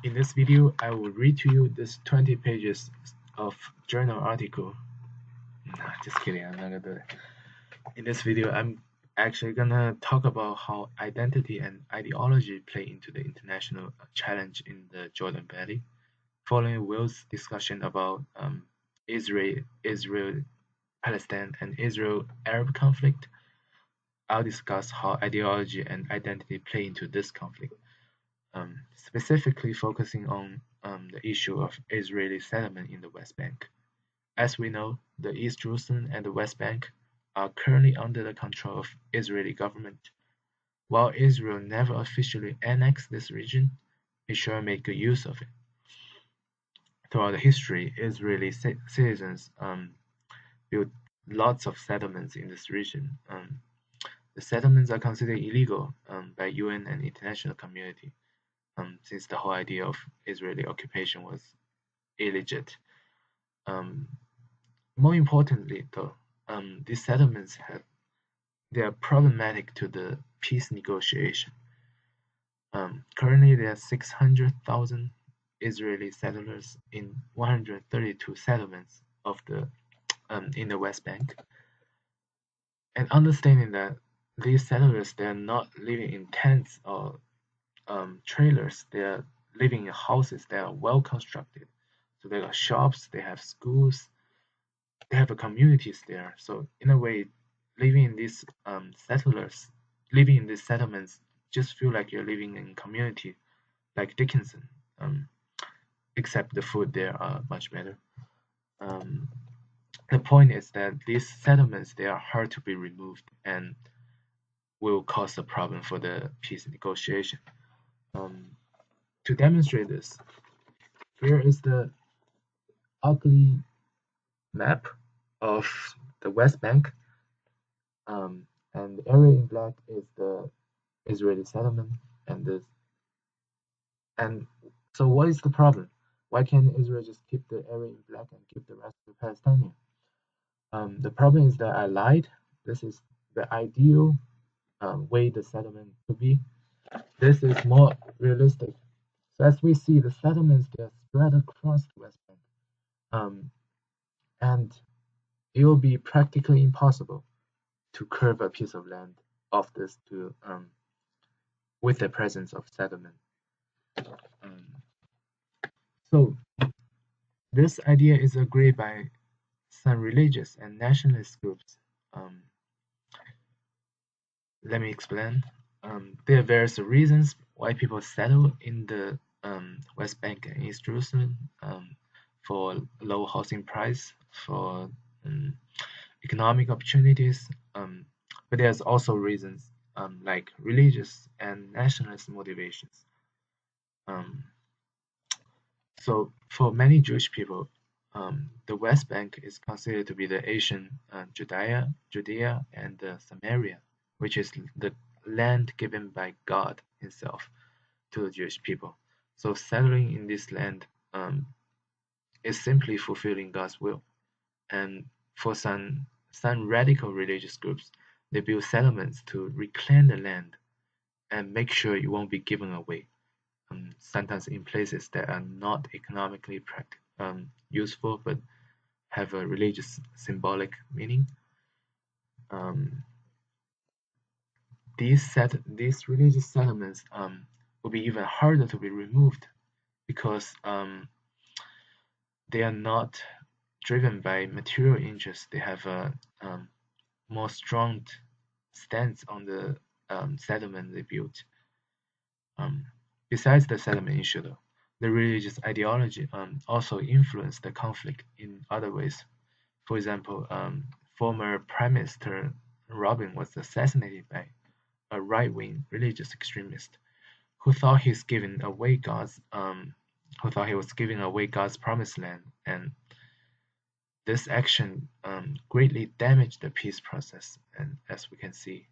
In this video, I will read to you this 20 pages of journal article. Nah, just kidding, I'm not gonna do it. In this video, I'm actually gonna talk about how identity and ideology play into the international challenge in the Jordan Valley. Following Will's discussion about Israel, Palestine, and Israel-Arab conflict, I'll discuss how ideology and identity play into this conflict. Specifically focusing on the issue of Israeli settlement in the West Bank. As we know, the East Jerusalem and the West Bank are currently under the control of Israeli government. While Israel never officially annexed this region, it sure made good use of it. Throughout history, Israeli citizens built lots of settlements in this region. The settlements are considered illegal by UN and international community. Since the whole idea of Israeli occupation was illegit. More importantly, though, these settlements they are problematic to the peace negotiation. Currently, there are 600,000 Israeli settlers in 132 settlements in the West Bank, and understanding that these settlers they are not living in tents or trailers. They are living in houses that are well constructed. So they got shops, they have schools, they have communities there. So in a way, living in these living in these settlements, just feel like you're living in community, like Dickinson. Except the food there are much better. The point is that these settlements they are hard to be removed and will cause a problem for the peace negotiation. To demonstrate this, here is the ugly map of the West Bank, and the area in black is the Israeli settlement, and so what is the problem? Why can't Israel just keep the area in black and keep the rest to Palestinians? The problem is that I lied. This is the ideal way the settlement could be. This is more realistic. So as we see, the settlements they are spread across the West Bank, and it will be practically impossible to curve a piece of land off this to with the presence of settlement. So this idea is agreed by some religious and nationalist groups. Let me explain. There are various reasons why people settle in the West Bank and East Jerusalem, for low housing price, for economic opportunities, but there's also reasons like religious and nationalist motivations. So for many Jewish people, the West Bank is considered to be the ancient Judea and Samaria, which is the land given by God Himself to the Jewish people. So settling in this land is simply fulfilling God's will. And for some radical religious groups, they build settlements to reclaim the land and make sure it won't be given away. Sometimes in places that are not economically useful but have a religious symbolic meaning. These religious settlements will be even harder to be removed because they are not driven by material interests. They have a more strong stance on the settlement they built. Besides the settlement issue, though, the religious ideology also influenced the conflict in other ways. For example, former Prime Minister Rabin was assassinated by a right-wing religious extremist who thought he was giving away God's promised land, and this action greatly damaged the peace process. And as we can see,